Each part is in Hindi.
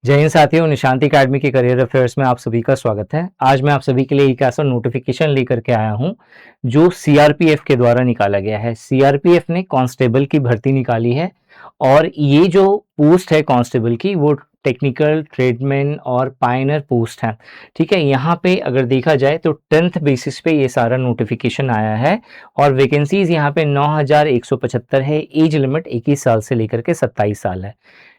जय हिंद साथियों, निशांति अकेडमी के करियर अफेयर्स में आप सभी का स्वागत है। आज मैं आप सभी के लिए एक ऐसा नोटिफिकेशन लेकर के आया हूं जो सीआरपीएफ के द्वारा निकाला गया है। सीआरपीएफ ने कांस्टेबल की भर्ती निकाली है और ये जो पोस्ट है कांस्टेबल की वो टेक्निकल ट्रेडमैन और पायनर पोस्ट है। ठीक है, यहाँ पे अगर देखा जाए तो 10th बेसिस पे ये सारा नोटिफिकेशन आया है और वैकेंसीज यहाँ पे 9175 है। एज लिमिट 21 साल से लेकर के 27 साल है।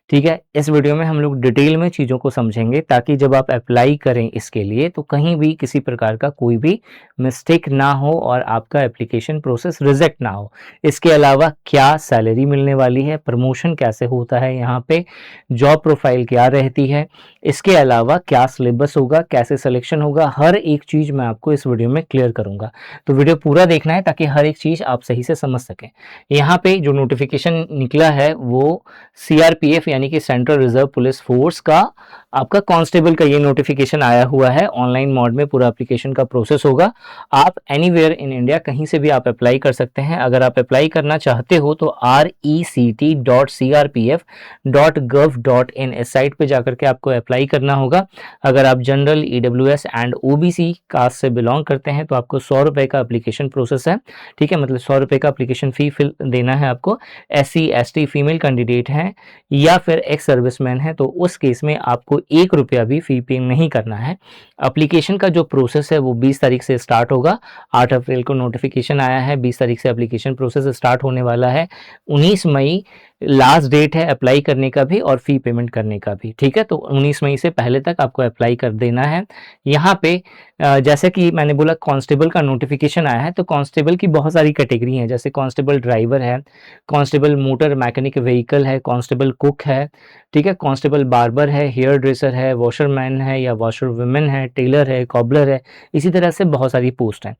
ठीक है, इस वीडियो में हम लोग डिटेल में चीज़ों को समझेंगे ताकि जब आप अप्लाई करें इसके लिए तो कहीं भी किसी प्रकार का कोई भी मिस्टेक ना हो और आपका एप्लीकेशन प्रोसेस रिजेक्ट ना हो। इसके अलावा क्या सैलरी मिलने वाली है, प्रमोशन कैसे होता है, यहाँ पे जॉब प्रोफाइल क्या रहती है, इसके अलावा क्या सिलेबस होगा, कैसे सिलेक्शन होगा, हर एक चीज़ मैं आपको इस वीडियो में क्लियर करूँगा। तो वीडियो पूरा देखना है ताकि हर एक चीज़ आप सही से समझ सकें। यहाँ पे जो नोटिफिकेशन निकला है वो सीआरपीएफ यानी कि सेंट्रल रिजर्व पुलिस फोर्स का आपका कांस्टेबल का ये नोटिफिकेशन आया हुआ है। ऑनलाइन मोड में पूरा एप्लीकेशन का प्रोसेस होगा। आप एनीवेयर इन इंडिया कहीं से भी आप अप्लाई कर सकते हैं। अगर आप अप्लाई करना चाहते हो तो rect.crpf.gov.in इस साइट पे जाकर के आपको अप्लाई करना होगा। अगर आप general, EWS and OBC caste से बिलोंग करते हैं तो आपको 100 रुपए का एप्लीकेशन प्रोसेस है। ठीक है, मतलब 100 रुपए का एप्लीकेशन फी देना है आपको। SC ST फीमेल कैंडिडेट हैं या फिर एक्स सर्विसमैन है तो उस केस में आपको 1 रुपया भी फी पे नहीं करना है। एप्लीकेशन का जो प्रोसेस है वो 20 तारीख से स्टार्ट होगा। 8 अप्रैल को नोटिफिकेशन आया है, 20 तारीख से एप्लीकेशन प्रोसेस स्टार्ट होने वाला है। 19 मई लास्ट डेट है अप्लाई करने का भी और फी पेमेंट करने का भी। ठीक है, तो 19 मई से पहले तक आपको अप्लाई कर देना है। यहाँ पे जैसे कि मैंने बोला कांस्टेबल का नोटिफिकेशन आया है तो कांस्टेबल की बहुत सारी कैटेगरी हैं, जैसे कांस्टेबल ड्राइवर है, कांस्टेबल मोटर मैकेनिक व्हीकल है, कांस्टेबल कुक है, ठीक है, कांस्टेबल बार्बर है, हेयर ड्रेसर है, वॉशरमैन है या वॉशर वुमेन है, टेलर है, कॉबलर है। इसी तरह से बहुत सारी पोस्ट हैं।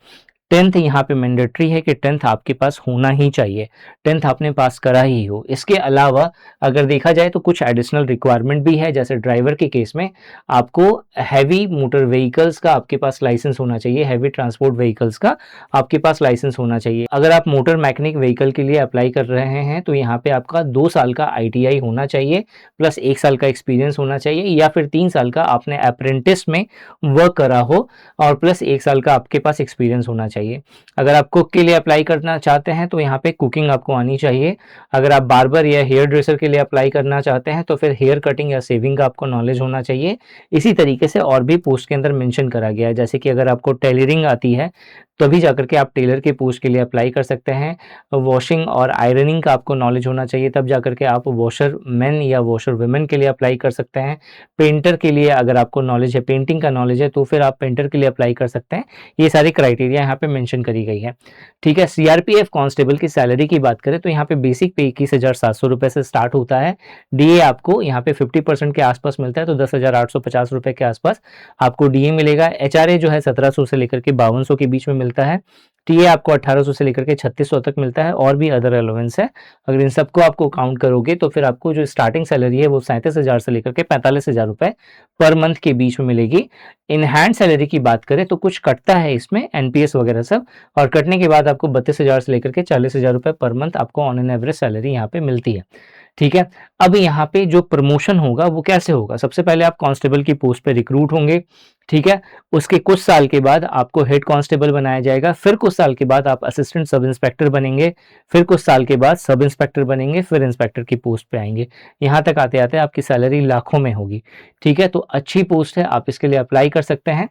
10th यहाँ पे मैंडेटरी है कि 10th आपके पास होना ही चाहिए, 10th आपने पास करा ही हो। इसके अलावा अगर देखा जाए तो कुछ एडिशनल रिक्वायरमेंट भी है, जैसे ड्राइवर के केस में आपको हैवी मोटर व्हीकल्स का आपके पास लाइसेंस होना चाहिए, हैवी ट्रांसपोर्ट व्हीकल्स का आपके पास लाइसेंस होना चाहिए। अगर आप मोटर मैकेनिक व्हीकल के लिए अप्लाई कर रहे हैं तो यहाँ पे आपका 2 साल का ITI होना चाहिए प्लस 1 साल का एक्सपीरियंस होना चाहिए या फिर 3 साल का आपने अप्रेंटिस में वर्क करा हो और प्लस 1 साल का आपके पास एक्सपीरियंस होना चाहिए। अगर आप कुक के लिए अप्लाई करना चाहते हैं तो यहाँ पे कुकिंग आपको आनी चाहिए। अगर आप बार्बर या हेयर ड्रेसर के लिए अप्लाई करना चाहते हैं तो फिर हेयर कटिंग या शेविंग का आपको नॉलेज होना चाहिए। इसी तरीके से और भी पोस्ट के अंदर मेंशन करा गया है, जैसे कि अगर आपको टेलरिंग आती है तभी जाकर के आप टेलर के पोस्ट के लिए अप्लाई कर सकते हैं। वॉशिंग और आयरनिंग का आपको नॉलेज होना चाहिए, तब जाकर के आप वॉशर मैन या वॉशर वुमेन के लिए अप्लाई कर सकते हैं। पेंटर के लिए अगर आपको नॉलेज है, पेंटिंग का नॉलेज है तो फिर आप पेंटर के लिए अप्लाई कर सकते हैं। ये सारी क्राइटेरिया यहाँ पे मेंशन करी गई है। ठीक है, सीआरपीएफ कांस्टेबल की सैलरी की बात करें तो यहाँ पे बेसिक पे 21,700 रुपए से स्टार्ट होता है। डीए आपको यहाँ पे 50% के आसपास मिलता है तो 10,850 रुपए के आसपास आपको डीए मिलेगा। एचआरए जो है 1700 से लेकर के 5200 के बीच में मिलता है। टीए आपको 1800 से लेकर के 3600 तक मिलता है और भी अदर अलाउंस है। अगर इन सबको आपको काउंट करोगे तो फिर आपको जो स्टार्टिंग सैलरी है वो 37,000 से लेकर के 45,000 रुपए पर मंथ के बीच में मिलेगी। इन हैंड सैलरी की बात करें तो कुछ कटता है इसमें, एनपीएस वगैरह सब, और कटने के बाद आपको 32,000 से लेकर के 40,000 रुपए पर मंथ आपको ऑन एन एवरेज सैलरी यहाँ पे मिलती है। ठीक है, अब यहाँ पे जो प्रमोशन होगा वो कैसे होगा? सबसे पहले आप कांस्टेबल की पोस्ट पे रिक्रूट होंगे। ठीक है, उसके कुछ साल के बाद आपको हेड कांस्टेबल बनाया जाएगा, फिर कुछ साल के बाद आप असिस्टेंट सब इंस्पेक्टर बनेंगे, फिर कुछ साल के बाद सब इंस्पेक्टर बनेंगे, फिर इंस्पेक्टर की पोस्ट पे आएंगे। यहाँ तक आते आते आपकी सैलरी लाखों में होगी। ठीक है, तो अच्छी पोस्ट है, आप इसके लिए अप्लाई कर सकते हैं।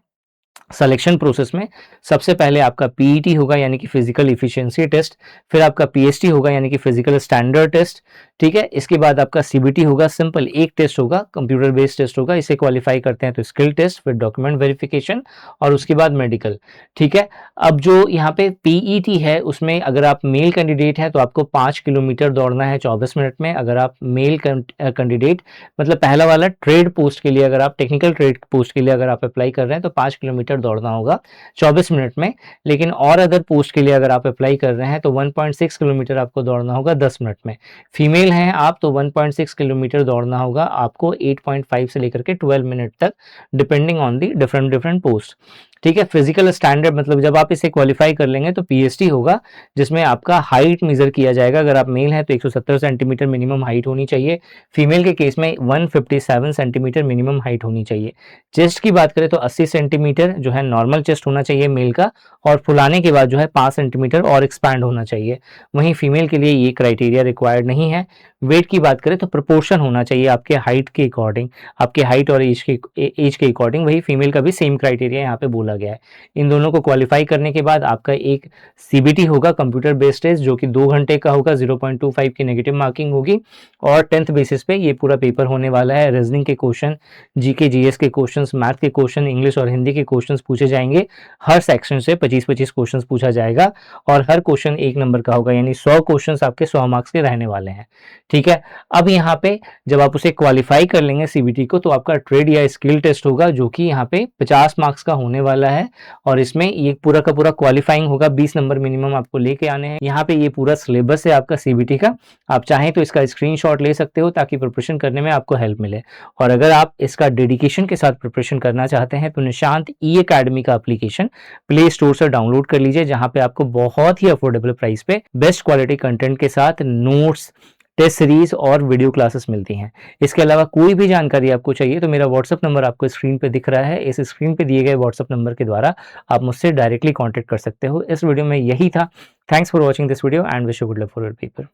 सिलेक्शन प्रोसेस में सबसे पहले आपका पीईटी होगा यानी कि फिजिकल इफिशिएंसी टेस्ट, फिर आपका पीएसटी होगा यानी कि फिजिकल स्टैंडर्ड टेस्ट। ठीक है, इसके बाद आपका सीबीटी होगा, सिंपल एक टेस्ट होगा, कंप्यूटर बेस्ड टेस्ट होगा, इसे क्वालिफाई करते हैं तो स्किल टेस्ट, फिर डॉक्यूमेंट वेरिफिकेशन और उसके बाद मेडिकल। ठीक है, अब जो यहाँ पे पीईटी है उसमें अगर आप मेल कैंडिडेट है तो आपको 5 किलोमीटर दौड़ना है 24 मिनट में। अगर आप मेल कैंडिडेट मतलब पहला वाला ट्रेड पोस्ट के लिए, अगर आप टेक्निकल ट्रेड पोस्ट के लिए अगर आप अप्लाई कर रहे हैं तो 5 किलोमीटर दौड़ना होगा 24 मिनट में। लेकिन और अदर पोस्ट के लिए अगर आप अप्लाई कर रहे हैं तो 1.6 किलोमीटर आपको दौड़ना होगा 10 मिनट में। फीमेल हैं आप तो 1.6 किलोमीटर दौड़ना होगा आपको 8.5 से लेकर के 12 मिनट तक, depending on the different post. ठीक है। फिजिकल स्टैंडर्ड मतलब जब आप इसे क्वालिफाई कर लेंगे तो पीएसटी होगा, जिसमें आपका हाइट मेजर किया जाएगा। अगर आप मेल हैं तो 170 सेंटीमीटर मिनिमम हाइट होनी चाहिए। फीमेल के केस में 157 सेंटीमीटर मिनिमम हाइट होनी चाहिए। चेस्ट की बात करें तो 80 सेंटीमीटर जो है नॉर्मल चेस्ट होना चाहिए मेल का, और फुलाने के बाद जो है 5 सेंटीमीटर और एक्सपैंड होना चाहिए। वहीं फीमेल के लिए ये क्राइटेरिया रिक्वायर्ड नहीं है। वेट की बात करें तो प्रोपोर्शन होना चाहिए आपके हाइट के अकॉर्डिंग, आपके हाइट और एज के अकॉर्डिंग। वही फीमेल का भी सेम क्राइटेरिया यहाँ पे बोला गया है। इन दोनों को क्वालिफाई करने के बाद आपका एक सीबीटी होगा, कंप्यूटर बेस्ड टेस्ट, जो कि 2 घंटे का होगा, 0.25 की नेगेटिव मार्किंग होगी, और 10th बेसिस पे ये पूरा पेपर होने वाला है। रीजनिंग के क्वेश्चन, जीके जीएस के क्वेश्चंस, मैथ के क्वेश्चन, इंग्लिश और हिंदी के क्वेश्चंस पूछे जाएंगे। हर सेक्शन से 25-25 क्वेश्चंस पूछा जाएगा, और हर क्वेश्चन 1 नंबर का होगा, यानी 100 क्वेश्चंस आपके 100 मार्क्स के रहने वाले हैं। ठीक है। अब यहाँ पे जब आप उसे क्वालिफाई कर लेंगे सीबीटी को, तो आपका ट्रेड या स्किल टेस्ट होगा, जो कि यहाँ पे 50 मार्क्स का होने वाला है, और इसमें ये पूरा का पूरा क्वालिफाइंग होगा। 20 नंबर मिनिमम आपको लेके आने हैं। यहाँ पे ये पूरा सिलेबस है आपका सीबीटी का। आप चाहें तो इसका स्क्रीनशॉट ले सकते हो, ताकि प्रिपरेशन करने में आपको हेल्प मिले। और अगर आप इसका डेडिकेशन के साथ प्रिपरेशन करना चाहते हैं तो निशांत ई एकेडमी का एप्लीकेशन प्ले स्टोर से डाउनलोड कर लीजिए, जहां पे आपको बहुत ही अफोर्डेबल प्राइस पे बेस्ट क्वालिटी कंटेंट के साथ नोट्स, टेस्ट सीरीज और वीडियो क्लासेस मिलती हैं। इसके अलावा कोई भी जानकारी आपको चाहिए तो मेरा व्हाट्सअप नंबर आपको स्क्रीन पे दिख रहा है। इस स्क्रीन पे दिए गए व्हाट्सअप नंबर के द्वारा आप मुझसे डायरेक्टली कांटेक्ट कर सकते हो। इस वीडियो में यही था। Thanks for watching this video and wish you good luck for your paper.